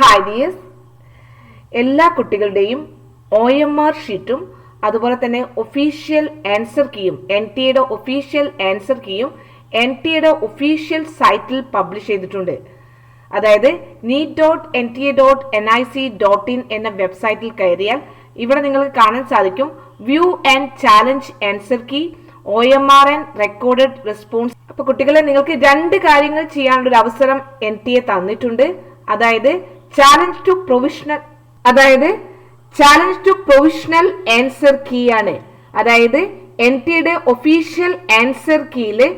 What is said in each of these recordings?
Hi dears, എല്ലാ കുട്ടികളുടെയും OMR ഷീറ്റും അതുപോലെ തന്നെ ഒഫീഷ്യൽ ആൻസർ കീയും NTA ഒഫീഷ്യൽ ആൻസർ കീയും NTA ഒഫീഷ്യൽ സൈറ്റിൽ പബ്ലിഷ് ചെയ്തിട്ടുണ്ട്. അതായത് NEET.NTA.NIC.in എന്ന വെബ്സൈറ്റിൽ കയറിയാൽ ഇവിടെ നിങ്ങൾക്ക് കാണാൻ സാധിക്കും view and challenge answer key, OMR and recorded response. അപ്പൊ കുട്ടികളെ, നിങ്ങൾക്ക് രണ്ട് കാര്യങ്ങൾ ചെയ്യാനുള്ള ഒരു അവസരം NTA തന്നിട്ടുണ്ട്. അതായത് challenge to provisional answer key ആണ്. അതായത് NTA ഒഫീഷ്യൽ ആൻസർ കീയില്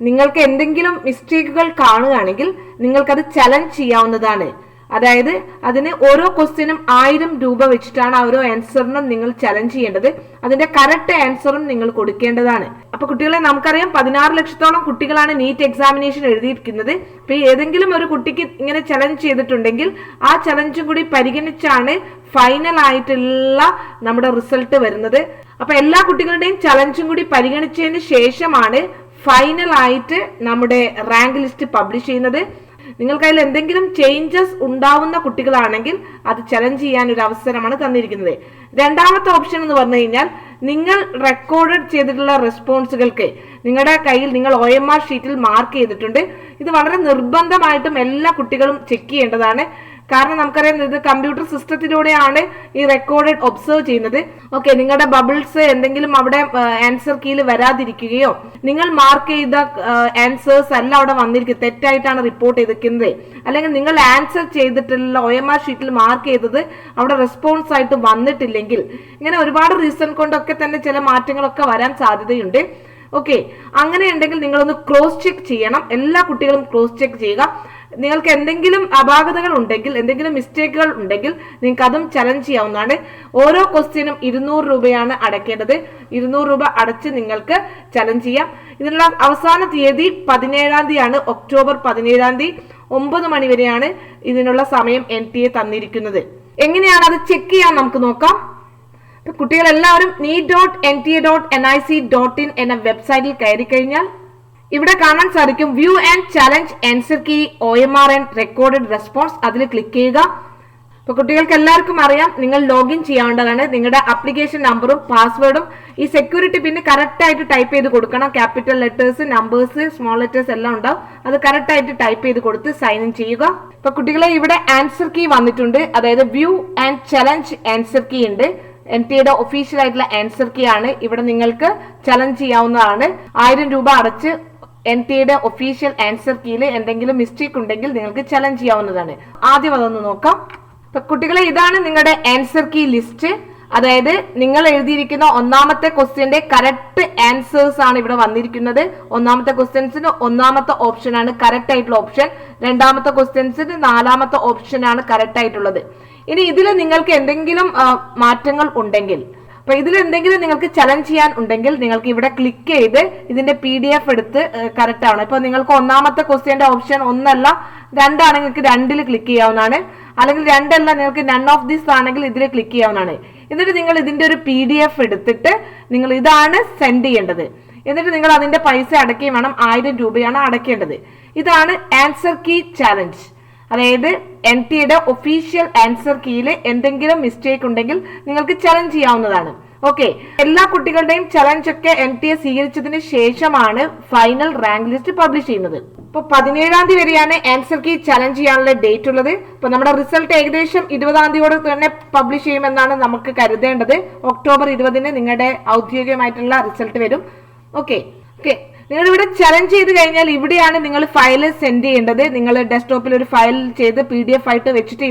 നിങ്ങൾക്ക് എന്തെങ്കിലും മിസ്റ്റേക്കുകൾ കാണുകയാണെങ്കിൽ നിങ്ങൾക്കത് ചലഞ്ച് ചെയ്യാവുന്നതാണ്. അതായത് അതിന് ഓരോ ക്വസ്റ്റ്യനും 1000 രൂപ വെച്ചിട്ടാണ് ഓരോ ആൻസറിനും നിങ്ങൾ ചലഞ്ച് ചെയ്യേണ്ടത്. അതിന്റെ കറക്റ്റ് ആൻസറും നിങ്ങൾ കൊടുക്കേണ്ടതാണ്. അപ്പൊ കുട്ടികളെ, നമുക്കറിയാം 16 ലക്ഷത്തോളം കുട്ടികളാണ് നീറ്റ് എക്സാമിനേഷൻ എഴുതിയിരിക്കുന്നത്. അപ്പൊ ഏതെങ്കിലും ഒരു കുട്ടിക്ക് ഇങ്ങനെ ചലഞ്ച് ചെയ്തിട്ടുണ്ടെങ്കിൽ ആ ചലഞ്ചും കൂടി പരിഗണിച്ചാണ് ഫൈനൽ ആയിട്ടുള്ള നമ്മുടെ റിസൾട്ട് വരുന്നത്. അപ്പൊ എല്ലാ കുട്ടികളുടെയും ചലഞ്ചും കൂടി പരിഗണിച്ചതിന് ശേഷമാണ് ഫൈനൽ ആയിട്ട് നമ്മുടെ റാങ്ക് ലിസ്റ്റ് പബ്ലിഷ് ചെയ്യുന്നത്. നിങ്ങൾക്ക് അതിൽ എന്തെങ്കിലും ചേഞ്ചസ് ഉണ്ടാവുന്ന കുട്ടികളാണെങ്കിൽ അത് ചലഞ്ച് ചെയ്യാൻ ഒരു അവസരമാണ് തന്നിരിക്കുന്നത്. രണ്ടാമത്തെ ഓപ്ഷൻ എന്ന് പറഞ്ഞു കഴിഞ്ഞാൽ, നിങ്ങൾ റെക്കോർഡ് ചെയ്തിട്ടുള്ള റെസ്പോൺസുകൾക്ക് നിങ്ങളുടെ കയ്യിൽ നിങ്ങൾ OMR ഷീറ്റിൽ മാർക്ക് ചെയ്തിട്ടുണ്ട്. ഇത് വളരെ നിർബന്ധമായിട്ടും എല്ലാ കുട്ടികളും ചെക്ക് ചെയ്യേണ്ടതാണ്. കാരണം നമുക്കറിയാം ഇത് കമ്പ്യൂട്ടർ സിസ്റ്റത്തിലൂടെയാണ് ഈ റെക്കോർഡ് ഒബ്സർവ് ചെയ്യുന്നത്. ഓക്കെ, നിങ്ങളുടെ ബബിൾസ് എന്തെങ്കിലും അവിടെ ആൻസർ കീയിൽ വരാതിരിക്കുകയോ നിങ്ങൾ മാർക്ക് ചെയ്ത ആൻസേഴ്സ് അല്ല അവിടെ വന്നിരിക്കുന്നത്, തെറ്റായിട്ടാണ് റിപ്പോർട്ട് ചെയ്തിരിക്കുന്നത്, അല്ലെങ്കിൽ നിങ്ങൾ ആൻസർ ചെയ്തിട്ടുള്ള OMR ഷീറ്റിൽ മാർക്ക് ചെയ്തത് അവിടെ റെസ്പോൺസ് ആയിട്ട് വന്നിട്ടില്ലെങ്കിൽ, ഇങ്ങനെ ഒരുപാട് റീസൺ കൊണ്ടൊക്കെ തന്നെ ചില മാറ്റങ്ങളൊക്കെ വരാൻ സാധ്യതയുണ്ട്. ഓക്കെ, അങ്ങനെ ഉണ്ടെങ്കിൽ നിങ്ങളൊന്ന് ക്രോസ് ചെക്ക് ചെയ്യണം. എല്ലാ കുട്ടികളും ക്രോസ് ചെക്ക് ചെയ്യുക. നിങ്ങൾക്ക് എന്തെങ്കിലും അപാകതകൾ ഉണ്ടെങ്കിൽ, എന്തെങ്കിലും മിസ്റ്റേക്കുകൾ ഉണ്ടെങ്കിൽ നിങ്ങൾക്ക് അതും ചലഞ്ച് ചെയ്യാവുന്നതാണ്. ഓരോ ക്വസ്റ്റ്യനും 200 രൂപയാണ് അടയ്ക്കേണ്ടത്. 200 രൂപ അടച്ച് നിങ്ങൾക്ക് ചലഞ്ച് ചെയ്യാം. ഇതിനുള്ള അവസാന തീയതി 17-ാം തീയതിയാണ്, ഒക്ടോബർ 17-ാം തീയതി 9 മണി വരെയാണ് ഇതിനുള്ള സമയം NTA തന്നിരിക്കുന്നത്. എങ്ങനെയാണ് അത് ചെക്ക് ചെയ്യാൻ നമുക്ക് നോക്കാം. കുട്ടികൾ എല്ലാവരും NEET.NTA.NIC.in എന്ന വെബ്സൈറ്റിൽ കയറി കഴിഞ്ഞാൽ ഇവിടെ കാണാൻ സാധിക്കും view and challenge answer key, OMR and recorded response. അതിൽ ക്ലിക്ക് ചെയ്യുക. അപ്പൊ കുട്ടികൾക്ക് എല്ലാവർക്കും അറിയാം, നിങ്ങൾ ലോഗിൻ ചെയ്യാവേണ്ടതാണ്. നിങ്ങളുടെ ആപ്ലിക്കേഷൻ നമ്പറും പാസ്വേഡും ഈ സെക്യൂരിറ്റി പിന്നെ കറക്റ്റ് ആയിട്ട് ടൈപ്പ് ചെയ്ത് കൊടുക്കണം. Capital letters, numbers, small letters എല്ലാം ഉണ്ടാവും. അത് കറക്റ്റ് ആയിട്ട് ടൈപ്പ് ചെയ്ത് കൊടുത്ത് സൈൻ ഇൻ ചെയ്യുക. ഇപ്പൊ കുട്ടികളെ, ഇവിടെ ആൻസർ കീ വന്നിട്ടുണ്ട്. അതായത് view and challenge answer key ഉണ്ട്. NTA ഒഫീഷ്യൽ ആയിട്ടുള്ള ആൻസർ കീ ആണ്. ഇവിടെ നിങ്ങൾക്ക് ചലഞ്ച് ചെയ്യാവുന്നതാണ്. 1000 രൂപ അടച്ച് NTA ഒഫീഷ്യൽ ആൻസർ കീയിൽ എന്തെങ്കിലും മിസ്റ്റേക്ക് ഉണ്ടെങ്കിൽ നിങ്ങൾക്ക് ചലഞ്ച് ചെയ്യാവുന്നതാണ്. ആദ്യം അതൊന്ന് നോക്കാം. അപ്പൊ കുട്ടികളെ, ഇതാണ് നിങ്ങളുടെ ആൻസർ കീ ലിസ്റ്റ്. അതായത് നിങ്ങൾ എഴുതിയിരിക്കുന്ന ഒന്നാമത്തെ ക്വസ്റ്റ്യന്റെ കറക്റ്റ് ആൻസേഴ്സ് ആണ് ഇവിടെ വന്നിരിക്കുന്നത്. ഒന്നാമത്തെ ക്വസ്റ്റ്യൻസിന് ഒന്നാമത്തെ ഓപ്ഷൻ ആണ് കറക്റ്റ് ആയിട്ടുള്ള ഓപ്ഷൻ. രണ്ടാമത്തെ ക്വസ്റ്റ്യൻസിന് 4ാമത്തെ ഓപ്ഷൻ ആണ് കറക്റ്റ് ആയിട്ടുള്ളത്. ഇനി ഇതിൽ നിങ്ങൾക്ക് എന്തെങ്കിലും മാറ്റങ്ങൾ ഉണ്ടെങ്കിൽ, അപ്പൊ ഇതിൽ എന്തെങ്കിലും നിങ്ങൾക്ക് ചലഞ്ച് ചെയ്യാൻ ഉണ്ടെങ്കിൽ നിങ്ങൾക്ക് ഇവിടെ ക്ലിക്ക് ചെയ്ത് ഇതിന്റെ PDF എടുത്ത് കറക്റ്റ് ആണ്. ഇപ്പൊ നിങ്ങൾക്ക് ഒന്നാമത്തെ ക്വസ്റ്റ്യന്റെ ഓപ്ഷൻ 1 അല്ല 2 ആണെങ്കിൽ നിങ്ങൾക്ക് 2ൽ ക്ലിക്ക് ചെയ്യാവുന്നതാണ്. അല്ലെങ്കിൽ 2 അല്ല, നിങ്ങൾക്ക് നൺ ഓഫ് ദിസ് ആണെങ്കിൽ ഇതിൽ ക്ലിക്ക് ചെയ്യാവുന്നതാണ്. എന്നിട്ട് നിങ്ങൾ ഇതിന്റെ ഒരു PDF എടുത്തിട്ട് നിങ്ങൾ ഇതാണ് സെൻഡ് ചെയ്യേണ്ടത്. എന്നിട്ട് നിങ്ങൾ അതിന്റെ പൈസ അടയ്ക്കുകയും വേണം. 1000 രൂപയാണ് അടയ്ക്കേണ്ടത്. ഇതാണ് ആൻസർ കീ ചാലഞ്ച്. അതായത് NTA ഒഫീഷ്യൽ ആൻസർ കീയിൽ എന്തെങ്കിലും മിസ്റ്റേക്ക് ഉണ്ടെങ്കിൽ നിങ്ങൾക്ക് ചലഞ്ച് ചെയ്യാവുന്നതാണ്. ഓക്കെ, എല്ലാ കുട്ടികളുടെയും ചലഞ്ച് ഒക്കെ NTA സ്വീകരിച്ചതിന് ശേഷമാണ് ഫൈനൽ റാങ്ക് ലിസ്റ്റ് പബ്ലിഷ് ചെയ്യുന്നത്. ഇപ്പൊ 17-ാം തീയതി വരെയാണ് ആൻസർ കീ ചലഞ്ച് ചെയ്യാനുള്ള ഡേറ്റ് ഉള്ളത്. ഇപ്പൊ നമ്മുടെ റിസൾട്ട് ഏകദേശം 20-ാം തീയതിയോടെ തന്നെ പബ്ലിഷ് ചെയ്യുമെന്നാണ് നമുക്ക് കരുതേണ്ടത്. ഒക്ടോബർ 20-ന് നിങ്ങളുടെ ഔദ്യോഗികമായിട്ടുള്ള റിസൾട്ട് വരും. ഓക്കെ, നിങ്ങൾ ഇവിടെ ചലഞ്ച് ചെയ്ത് കഴിഞ്ഞാൽ ഇവിടെയാണ് നിങ്ങൾ ഫയൽ സെൻഡ് ചെയ്യേണ്ടത്. നിങ്ങൾ ഡെസ്ക്ടോപ്പിൽ ഒരു ഫയൽ ചെയ്ത് PDF ആയിട്ട് വെച്ചിട്ട്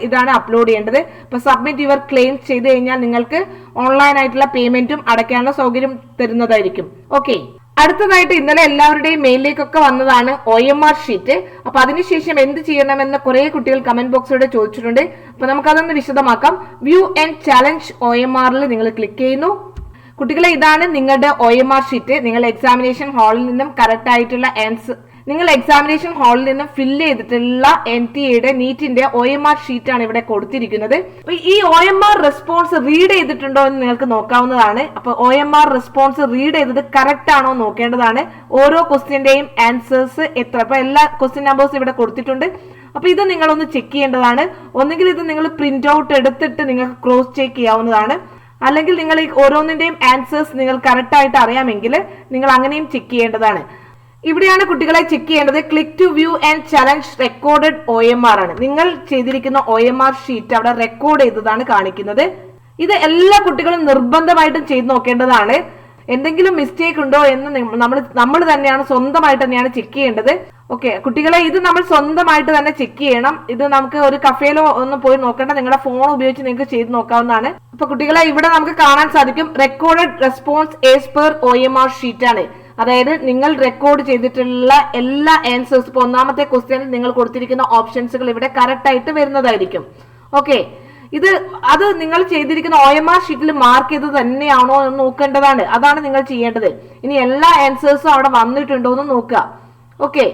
ഇതാണ് അപ്ലോഡ് ചെയ്യേണ്ടത്. ഇപ്പൊ സബ്മിറ്റ് യുവർ ക്ലെയിംസ് ചെയ്ത് കഴിഞ്ഞാൽ നിങ്ങൾക്ക് ഓൺലൈൻ ആയിട്ടുള്ള പേയ്മെന്റും അടയ്ക്കാനുള്ള സൗകര്യം തരുന്നതായിരിക്കും. ഓക്കെ, അടുത്തതായിട്ട് ഇന്നലെ എല്ലാവരുടെയും മെയിലിലേക്കൊക്കെ വന്നതാണ് OMR ഷീറ്റ്. അപ്പൊ അതിനുശേഷം എന്ത് ചെയ്യണമെന്ന് കുറെ കുട്ടികൾ കമന്റ് ബോക്സിലൂടെ ചോദിച്ചിട്ടുണ്ട്. അപ്പൊ നമുക്കതൊന്ന് വിശദമാക്കാം. വ്യൂ ആൻഡ് ചാലഞ്ച് OMRൽ നിങ്ങൾ ക്ലിക്ക് ചെയ്യുന്നു. കുട്ടികളെ, ഇതാണ് നിങ്ങളുടെ OMR ഷീറ്റ്. നിങ്ങൾ എക്സാമിനേഷൻ ഹാളിൽ നിന്നും കറക്റ്റ് ആയിട്ടുള്ള ആൻസർ ഫില്ല് ചെയ്തിട്ടുള്ള NTA നീറ്റിന്റെ OMR ഷീറ്റ് ആണ് ഇവിടെ കൊടുത്തിരിക്കുന്നത്. അപ്പൊ ഈ OMR റെസ്പോൺസ് റീഡ് ചെയ്തിട്ടുണ്ടോ എന്ന് നിങ്ങൾക്ക് നോക്കാവുന്നതാണ്. അപ്പൊ OMR റെസ്പോൺസ് റീഡ് ചെയ്തത് കറക്റ്റ് ആണോ നോക്കേണ്ടതാണ്. ഓരോ ക്വസ്റ്റ്യന്റെയും ആൻസേഴ്സ് എത്ര, അപ്പൊ എല്ലാ ക്വസ്റ്റ്യൻ നമ്പേഴ്സ് ഇവിടെ കൊടുത്തിട്ടുണ്ട്. അപ്പൊ ഇത് നിങ്ങളൊന്ന് ചെക്ക് ചെയ്യേണ്ടതാണ്. ഒന്നുകിൽ ഇത് നിങ്ങൾ പ്രിന്റ് ഔട്ട് എടുത്തിട്ട് നിങ്ങൾക്ക് ക്രോസ് ചെക്ക് ചെയ്യാവുന്നതാണ്, അല്ലെങ്കിൽ നിങ്ങൾ ഈ ഓരോന്നിന്റെയും ആൻസേഴ്സ് നിങ്ങൾ കറക്റ്റ് ആയിട്ട് അറിയാമെങ്കിൽ നിങ്ങൾ അങ്ങനെയും ചെക്ക് ചെയ്യേണ്ടതാണ്. ഇവിടെയാണ് കുട്ടികളെ ചെക്ക് ചെയ്യേണ്ടത്. Click to view and challenge recorded OMR ആണ്. നിങ്ങൾ ചെയ്തിരിക്കുന്ന OMR ഷീറ്റ് അവിടെ റെക്കോർഡ് ചെയ്തതാണ് കാണിക്കുന്നത്. ഇത് എല്ലാ കുട്ടികളും നിർബന്ധമായിട്ടും ചെയ്ത് നോക്കേണ്ടതാണ്. എന്തെങ്കിലും മിസ്റ്റേക്ക് ഉണ്ടോ എന്ന് നമ്മൾ തന്നെയാണ് സ്വന്തമായിട്ട് തന്നെയാണ് ചെക്ക് ചെയ്യേണ്ടത്. ഓക്കെ കുട്ടികളെ, ഇത് നമ്മൾ സ്വന്തമായിട്ട് തന്നെ ചെക്ക് ചെയ്യണം. ഇത് നമുക്ക് ഒരു കഫേയിലോ ഒന്നും പോയി നോക്കേണ്ട, നിങ്ങളുടെ ഫോൺ ഉപയോഗിച്ച് നിങ്ങൾക്ക് ചെയ്ത് നോക്കാവുന്നതാണ്. അപ്പൊ കുട്ടികളെ, ഇവിടെ നമുക്ക് കാണാൻ സാധിക്കും recorded response as per OMR sheet ആണ്. അതായത് നിങ്ങൾ റെക്കോർഡ് ചെയ്തിട്ടുള്ള എല്ലാ ആൻസേഴ്സ്, ഇപ്പൊ ഒന്നാമത്തെ ക്വസ്റ്റ്യനിൽ നിങ്ങൾ കൊടുത്തിരിക്കുന്ന ഓപ്ഷൻസുകൾ ഇവിടെ കറക്റ്റ് ആയിട്ട് വരുന്നതായിരിക്കും. ഓക്കെ, അത് നിങ്ങൾ ചെയ്തിരിക്കുന്ന OMR ഷീറ്റിൽ മാർക്ക് ചെയ്ത് തന്നെയാണോ എന്ന് നോക്കേണ്ടതാണ്. അതാണ് നിങ്ങൾ ചെയ്യേണ്ടത്. ഇനി എല്ലാ ആൻസേഴ്സും അവിടെ വന്നിട്ടുണ്ടോ എന്ന് നോക്കുക. ഓക്കെ,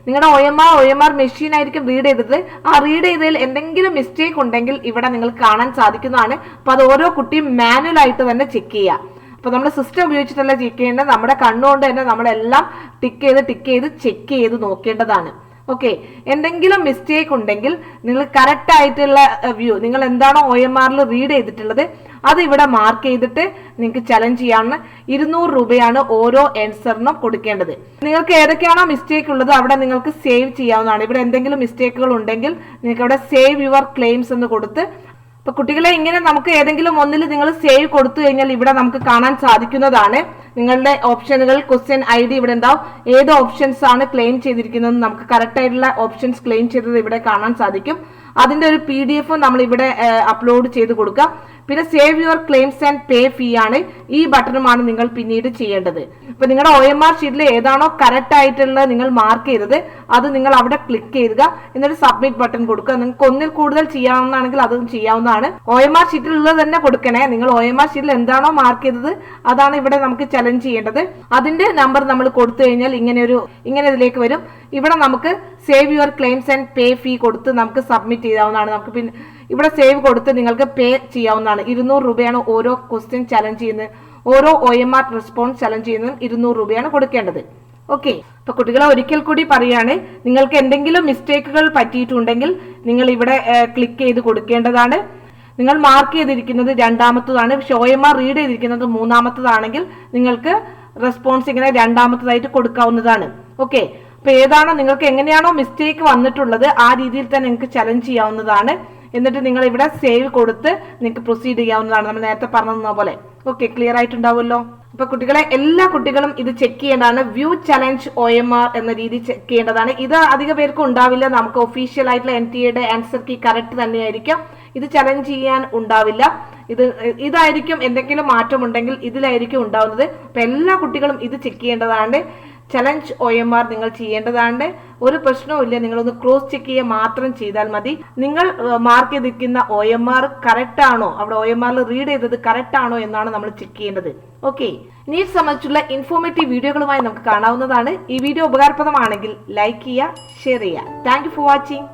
നിങ്ങളുടെ OMR മെഷീൻ ആയിരിക്കും റീഡ് ചെയ്തത്. ആ റീഡ് ചെയ്തതിൽ എന്തെങ്കിലും മിസ്റ്റേക്ക് ഉണ്ടെങ്കിൽ ഇവിടെ നിങ്ങൾക്ക് കാണാൻ സാധിക്കുന്നതാണ്. അപ്പൊ അത് ഓരോ കുട്ടിയും മാനുവൽ ആയിട്ട് തന്നെ ചെക്ക് ചെയ്യുക. അപ്പൊ നമ്മൾ സിസ്റ്റം ഉപയോഗിച്ചിട്ടല്ല ചെക്ക് ചെയ്യേണ്ടത്, നമ്മുടെ കണ്ണുകൊണ്ട് തന്നെ നമ്മളെല്ലാം ടിക്ക് ചെയ്ത് ചെക്ക് ചെയ്ത് നോക്കേണ്ടതാണ്. ഓക്കെ, എന്തെങ്കിലും മിസ്റ്റേക്ക് ഉണ്ടെങ്കിൽ നിങ്ങൾ കറക്റ്റ് ആയിട്ടുള്ള വ്യൂ, നിങ്ങൾ എന്താണോ OMRൽ റീഡ് ചെയ്തിട്ടുള്ളത് അത് ഇവിടെ മാർക്ക് ചെയ്തിട്ട് നിങ്ങൾക്ക് ചലഞ്ച് ചെയ്യാവുന്ന 200 രൂപയാണ് ഓരോ ആൻസറിനും കൊടുക്കേണ്ടത്. നിങ്ങൾക്ക് ഏതൊക്കെയാണോ മിസ്റ്റേക്ക് ഉള്ളത് അവിടെ നിങ്ങൾക്ക് സേവ് ചെയ്യാവുന്നതാണ്. ഇവിടെ എന്തെങ്കിലും മിസ്റ്റേക്കുകൾ ഉണ്ടെങ്കിൽ നിങ്ങൾക്ക് ഇവിടെ സേവ് യുവർ ക്ലെയിംസ് എന്ന് കൊടുത്ത്, ഇപ്പൊ കുട്ടികളെ ഇങ്ങനെ നമുക്ക് ഏതെങ്കിലും ഒന്നിൽ നിങ്ങൾ സേവ് കൊടുത്തു കഴിഞ്ഞാൽ ഇവിടെ നമുക്ക് കാണാൻ സാധിക്കുന്നതാണ് നിങ്ങളുടെ ഓപ്ഷനുകൾ, ക്വസ്റ്റ്യൻ ID ഇവിടെ ഉണ്ടാവും. ഏത് ഓപ്ഷൻസ് ആണ് ക്ലെയിം ചെയ്തിരിക്കുന്നത്, നമുക്ക് കറക്റ്റ് ആയിട്ടുള്ള ഓപ്ഷൻസ് ക്ലെയിം ചെയ്തത് ഇവിടെ കാണാൻ സാധിക്കും. അതിന്റെ ഒരു PDF നമ്മൾ ഇവിടെ അപ്ലോഡ് ചെയ്ത് കൊടുക്കാം. പിന്നെ save your claims and pay fee ആണ്. ഈ ബട്ടണുമാണ് നിങ്ങൾ പിന്നീട് ചെയ്യേണ്ടത്. അപ്പൊ നിങ്ങളുടെ OMR ഷീറ്റിൽ ഏതാണോ കറക്റ്റ് ആയിട്ടുള്ള നിങ്ങൾ മാർക്ക് ചെയ്തത് അത് നിങ്ങൾ അവിടെ ക്ലിക്ക് ചെയ്യുക, എന്നിട്ട് സബ്മിറ്റ് ബട്ടൺ കൊടുക്കുക. നിങ്ങൾക്ക് ഒന്നിൽ കൂടുതൽ ചെയ്യാവുന്നതാണെങ്കിൽ അതും ചെയ്യാവുന്നതാണ്. OMR ഷീറ്റിൽ ഉള്ളത് തന്നെ കൊടുക്കണേ. നിങ്ങൾ OMR ഷീറ്റിൽ എന്താണോ മാർക്ക് ചെയ്തത് അതാണ് ഇവിടെ നമുക്ക് ചലഞ്ച് ചെയ്യേണ്ടത്. അതിന്റെ നമ്പർ നമ്മൾ കൊടുത്തു കഴിഞ്ഞാൽ ഇങ്ങനെ ഇതിലേക്ക് വരും. ഇവിടെ നമുക്ക് save your claims and pay fee കൊടുത്ത് നമുക്ക് സബ്മിറ്റ് ചെയ്യാവുന്നതാണ്. നമുക്ക് പിന്നെ ഇവിടെ സേവ് കൊടുത്ത് നിങ്ങൾക്ക് പേ ചെയ്യാവുന്നതാണ്. 200 രൂപയാണ് ഓരോ ക്വസ്റ്റ്യൻ ചലഞ്ച് ചെയ്യുന്നത്. ഓരോ OMR റെസ്പോൺസ് ചലഞ്ച് ചെയ്യുന്നതും 200 രൂപയാണ് കൊടുക്കേണ്ടത്. ഓക്കെ, അപ്പൊ കുട്ടികളെ ഒരിക്കൽ കൂടി പറയാണ്, നിങ്ങൾക്ക് എന്തെങ്കിലും മിസ്റ്റേക്കുകൾ പറ്റിയിട്ടുണ്ടെങ്കിൽ നിങ്ങൾ ഇവിടെ ക്ലിക്ക് ചെയ്ത് കൊടുക്കേണ്ടതാണ്. നിങ്ങൾ മാർക്ക് ചെയ്തിരിക്കുന്നത് രണ്ടാമത്തതാണ്, പക്ഷെ OMR റീഡ് ചെയ്തിരിക്കുന്നത് മൂന്നാമത്തതാണെങ്കിൽ നിങ്ങൾക്ക് റെസ്പോൺസ് ഇങ്ങനെ രണ്ടാമത്തതായിട്ട് കൊടുക്കാവുന്നതാണ്. ഓക്കെ, അപ്പൊ ഏതാണോ നിങ്ങൾക്ക് എങ്ങനെയാണോ മിസ്റ്റേക്ക് വന്നിട്ടുള്ളത് ആ രീതിയിൽ തന്നെ നിങ്ങൾക്ക് ചലഞ്ച് ചെയ്യാവുന്നതാണ്. എന്നിട്ട് നിങ്ങൾ ഇവിടെ സേവ് കൊടുത്ത് നിങ്ങൾക്ക് പ്രൊസീഡ് ചെയ്യാവുന്നതാണ്, നമ്മൾ നേരത്തെ പറഞ്ഞ പോലെ. ഓക്കെ, ക്ലിയർ ആയിട്ടുണ്ടാവുമല്ലോ. അപ്പൊ കുട്ടികളെ, എല്ലാ കുട്ടികളും ഇത് ചെക്ക് ചെയ്യേണ്ടതാണ്. വ്യൂ ചലഞ്ച് OMR എന്ന രീതി ചെക്ക് ചെയ്യേണ്ടതാണ്. ഇത് അധിക പേർക്കും ഉണ്ടാവില്ല. നമുക്ക് ഒഫീഷ്യൽ ആയിട്ടുള്ള NTA ആൻസർ കീ കറക്റ്റ് തന്നെയായിരിക്കും. ഇത് ചലഞ്ച് ചെയ്യാൻ ഉണ്ടാവില്ല. ഇതായിരിക്കും എന്തെങ്കിലും മാറ്റമുണ്ടെങ്കിൽ ഇതിലായിരിക്കും ഉണ്ടാവുന്നത്. അപ്പൊ എല്ലാ കുട്ടികളും ഇത് ചെക്ക് ചെയ്യേണ്ടതാണ്. ചലഞ്ച് OMR നിങ്ങൾ ചെയ്യേണ്ടതാണ്. ഒരു പ്രശ്നവും ഇല്ല, നിങ്ങളൊന്ന് ക്രോസ് ചെക്ക് ചെയ്യുക മാത്രം ചെയ്താൽ മതി. നിങ്ങൾ മാർക്ക് ചെയ്തിരിക്കുന്ന OMR കറക്റ്റ് ആണോ, അവിടെ OMRൽ റീഡ് ചെയ്തത് കറക്റ്റ് ആണോ എന്നാണ് നമ്മൾ ചെക്ക് ചെയ്യേണ്ടത്. ഓക്കെ, നീറ്റ് സംബന്ധിച്ചുള്ള ഇൻഫോർമേറ്റീവ് വീഡിയോകളുമായി നമുക്ക് കാണാവുന്നതാണ്. ഈ വീഡിയോ ഉപകാരപ്രദമാണെങ്കിൽ ലൈക്ക് ചെയ്യുക, ഷെയർ ചെയ്യുക. Thank you for watching.